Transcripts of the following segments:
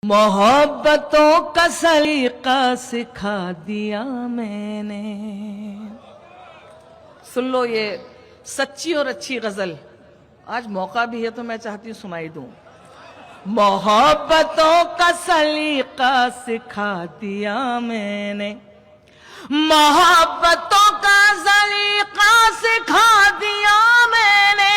محبتوں کا سلیقہ سکھا دیا میں نے. سن لو یہ سچی اور اچھی غزل. آج موقع بھی ہے تو میں چاہتی ہوں سنائی دوں. محبتوں کا سلیقہ سکھا دیا میں نے, محبتوں کا سلیقہ سکھا دیا میں نے,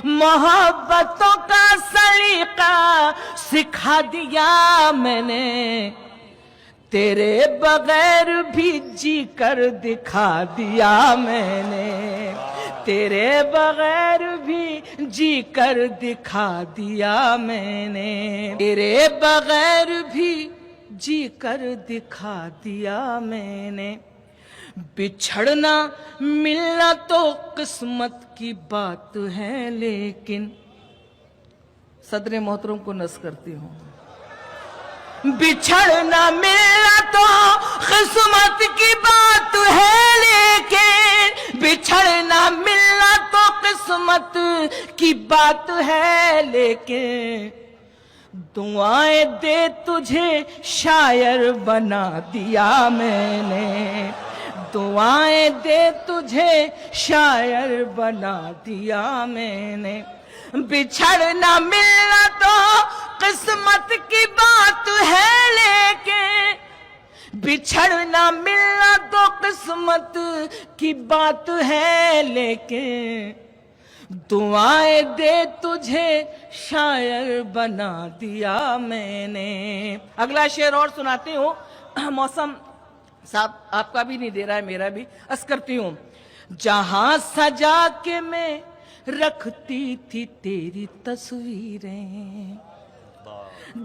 محبتوں کا سلیقہ سکھا دیا میں نے, تیرے بغیر بھی جی کر دکھا دیا میں نے, تیرے بغیر بھی جی کر دکھا دیا میں نے, تیرے بغیر بھی جی کر دکھا دیا میں نے. بچھڑنا ملنا تو قسمت کی بات ہے, لیکن صدر محترم کو نص کرتی ہوں. بچھڑنا ملنا تو قسمت کی بات ہے, لیکن بچھڑنا ملنا تو قسمت کی بات ہے, لیکن دعائیں دے تجھے شاعر بنا دیا میں نے, دعائیں دے تجھے شاعر بنا دیا میں نے. بچھڑنا ملنا تو قسمت کی بات ہے, لیکن بچھڑنا ملنا تو قسمت کی بات ہے, لیکن دعائیں دے تجھے شاعر بنا دیا میں نے. اگلا شعر اور سناتی ہوں. موسم صاحب آپ کا بھی نہیں دے رہا ہے, میرا بھی. عرض کرتی ہوں. جہاں سجا کے میں رکھتی تھی تیری تصویریں,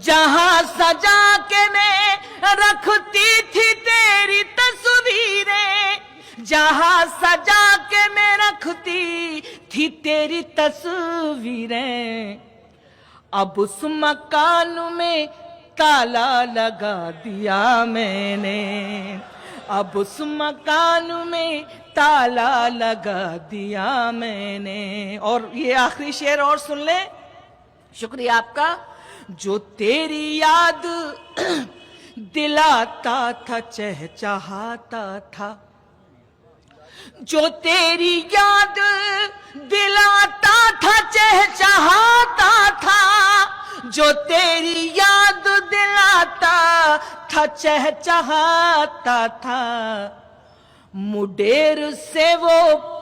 جہاں سجا کے میں رکھتی تھی تیری تصویریں, جہاں سجا کے میں رکھتی تھی تیری تصویریں, اب اس مکان میں تالا لگا دیا میں نے, اب اس مکان میں تالا لگا دیا میں نے. اور یہ آخری شعر اور سن لیں, شکریہ آپ کا. جو تیری یاد دلاتا تھا چہچہاتا تھا, جو تیری یاد دلاتا تھا چہچہاتا تھا, جو تیری یاد دلاتا تھا چہچہاتا تھا, مڈیر سے وہ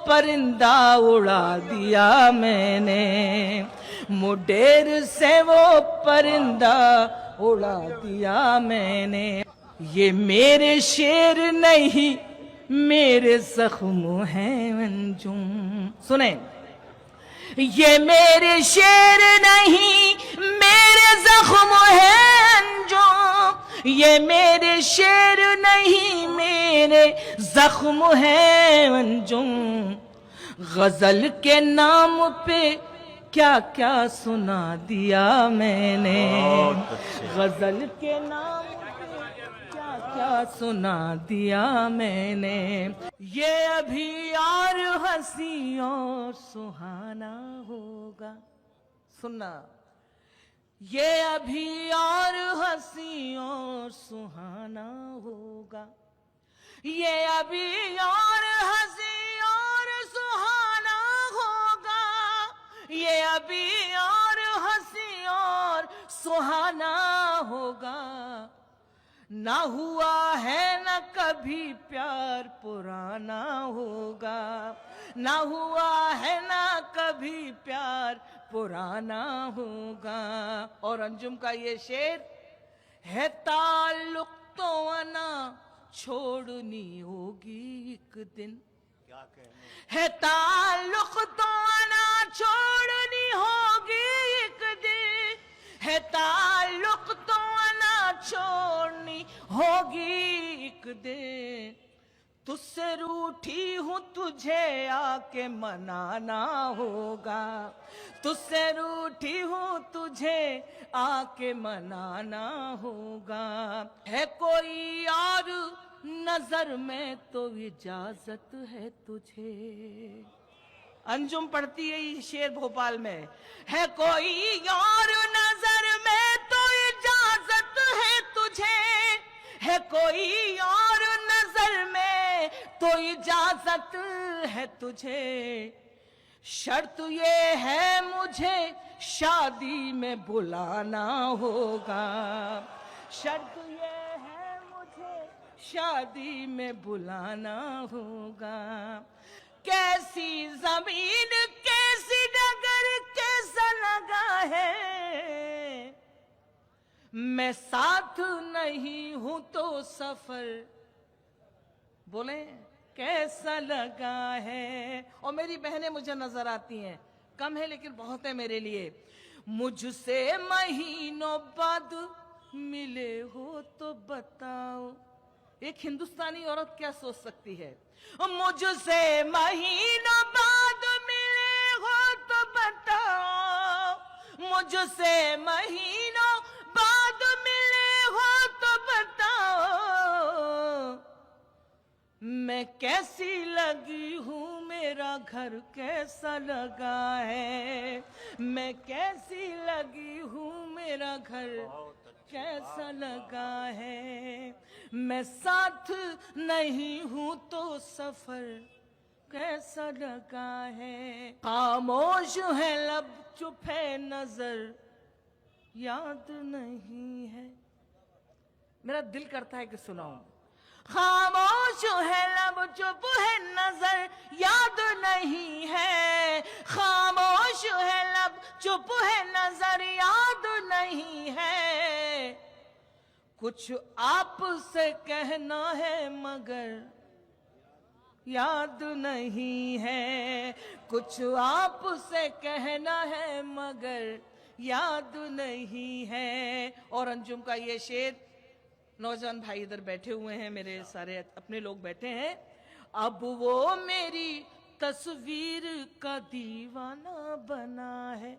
پرندہ اڑا دیا میں نے, مڈیر سے وہ پرندہ اڑا دیا میں نے. یہ میرے شعر نہیں میرے زخم ہیں انجم. سنیں, یہ میرے شعر نہیں میرے زخم ہیں انجم, یہ میرے شعر نہیں میرے زخم ہیں انجم. غزل کے نام پہ کیا کیا سنا دیا میں نے, غزل کے نام کیا کیا سنا دیا میں نے. یہ ابھی اور ہنسی اور سہانا ہوگا. سننا, یہ ابھی اور ہنسی اور سہانا ہوگا, یہ ابھی اور ہنسی اور سہانا ہوگا, یہ ابھی اور ہنسی اور سہانا ہوگا. نہ ہوا ہے نہ کبھی پیار پرانا ہوگا, نہ ہوا ہے نہ کبھی پیار پرانا ہوگا. اور انجم کا یہ شعر ہے, تعلق تو انا چھوڑنی ہوگی ایک دن, ہے تعلق تو انا چھوڑنی ہوگی ایک دن, ہے تعلق تو انا چھوڑنی ہوگی ایک دن. تجھ سے روٹھی ہوں تجھے آ کے منانا ہوگا, تجھ سے روٹھی ہوں تجھے آ کے منانا ہوگا. ہے کوئی اور نظر میں تو اجازت ہے تجھے. انجم پڑھتی ہے یہ شعر بھوپال میں. ہے کوئی اور نظر میں تو اجازت इजाजत है तुझे, शर्त ये है मुझे शादी में बुलाना होगा, शर्त ये है मुझे शादी में बुलाना होगा। कैसी जमीन कैसी डगर कैसा लगा है, मैं साथ नहीं हूं तो सफर बोले कैसा लगा है। और मेरी बहनें मुझे नजर आती हैं, कम है लेकिन बहुत है मेरे लिए। मुझसे महीनों बाद मिले हो तो बताओ, एक हिंदुस्तानी औरत क्या सोच सकती है। मुझसे महीनों बाद मिले हो तो बताओ, मुझसे महीनों बाद मिले हो तो बताओ, मैं कैसी लगी हूँ, मेरा घर कैसा लगा है, मैं कैसी लगी हूँ, मेरा घर कैसा लगा है, मैं साथ नहीं हूँ तो सफर कैसा लगा है। खामोश है लब चुप है नजर याद नहीं है, मेरा दिल करता है कि सुनाऊं। खामोश है लब चुप है नजर याद नहीं है, खामोश है लब चुप है नजर याद नहीं है, कुछ आपसे कहना है मगर याद नहीं है, कुछ आपसे कहना है मगर याद नहीं है। और अंजुम का ये शेर, नौजवान भाई इधर बैठे हुए हैं, मेरे सारे अपने लोग बैठे हैं। अब वो मेरी तस्वीर का दीवाना बना है,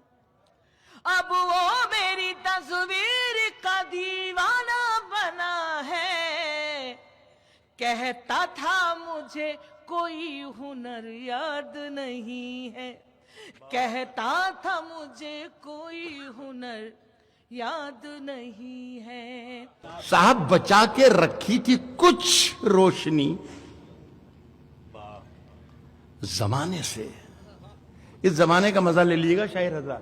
अब वो मेरी तस्वीर का दीवाना बना है, कहता था मुझे कोई हुनर याद नहीं है, कहता था मुझे कोई हुनर याद नहीं है। साहब बचा के रखी थी कुछ रोशनी जमाने से, इस जमाने का मजा ले लीजिएगा शायर हजार।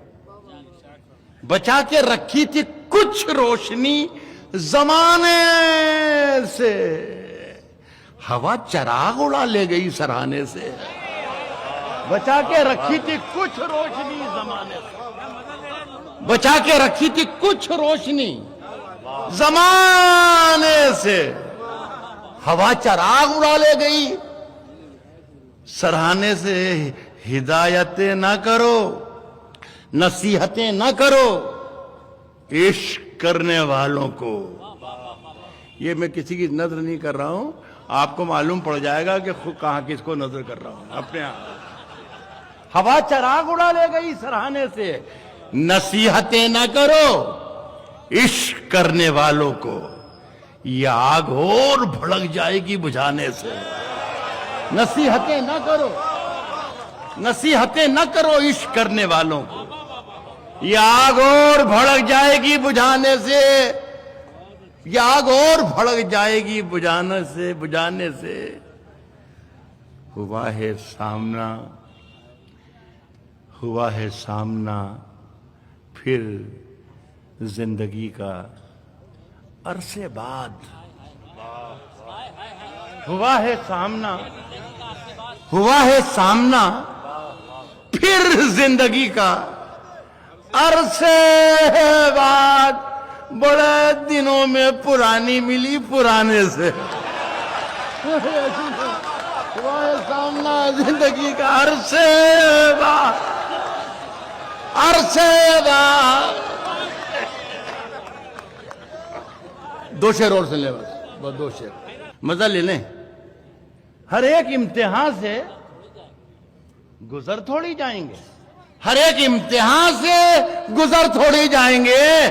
बचा के रखी थी कुछ रोशनी जमाने से, हवा चराग उड़ा ले गई सराहने से। बचा के रखी थी कुछ रोशनी जमाने से, बचा के रखी थी कुछ रोशनी जमाने से, हवा चराग उड़ा ले गई सराहने से। हिदायतें ना करो, नसीहतें ना करो इश्क करने वालों को। ये मैं किसी की नजर नहीं कर रहा हूं, आपको मालूम पड़ जाएगा कि खुद कहां किसको नजर कर रहा हूं अपने आप। हवा चराग उड़ा ले गई सराहने से, नसीहतें ना करो इश्क करने वालों को, ये आग और भड़क जाएगी बुझाने से। नसीहतें ना करो, नसीहतें न करो इश्क करने वालों को, ये आग और भड़क जाएगी बुझाने से, ये आग और भड़क जाएगी बुझाने से, बुझाने से। हुआ है सामना, हुआ है सामना फिर जिंदगी का अरसे बाद। हुआ है सामना, हुआ है सामना फिर जिंदगी का अरसे बाद। बड़े दिनों में पुरानी मिली पुराने से। हुआ है सामना जिंदगी का अरसे बाद, अरसे बाद। दो शेर और सुन ले बस दो शेर, मजा ले लें। हर एक इम्तिहान से गुजर थोड़ी जाएंगे, हर एक इम्तिहान से गुजर थोड़ी जाएंगे,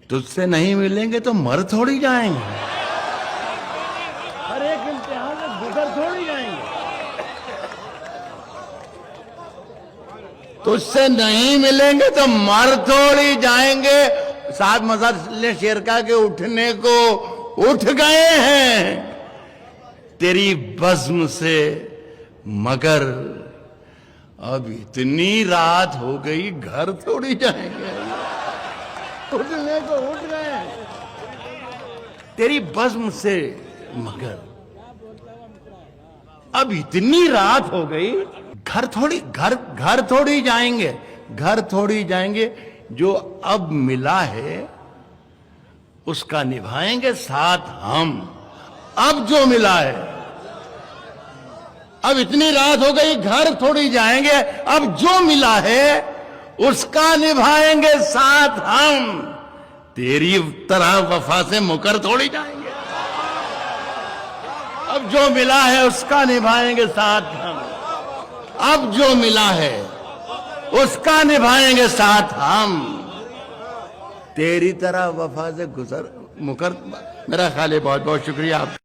तुझसे नहीं मिलेंगे तो मर थोड़ी जाएंगे। हर एक इम्तिहान से गुजर थोड़ी जाएंगे, तुझसे नहीं मिलेंगे तो मर थोड़ी जाएंगे। साथ मजा ले शेर का के उठने को उठ गए हैं, तेरी बज़्म से, मगर अब इतनी रात हो गई घर थोड़ी जाएंगे। उठने को उठ गए। तेरी बज़्म से, मगर अब इतनी रात हो गई घर थोड़ी जाएंगे, घर थोड़ी जाएंगे। जो अब मिला है उसका निभाएंगे साथ हम। अब जो मिला है, अब इतनी रात हो गई घर थोड़ी जाएंगे, अब जो मिला है उसका निभाएंगे साथ हम। तेरी तरह वफा से मुकर थोड़ी जाएंगे। अब जो मिला है उसका निभाएंगे साथ हम। अब जो मिला है उसका निभाएंगे साथ हम। तेरी तरह वफा से मुकर। मेरा ख्याल है बहुत बहुत शुक्रिया आप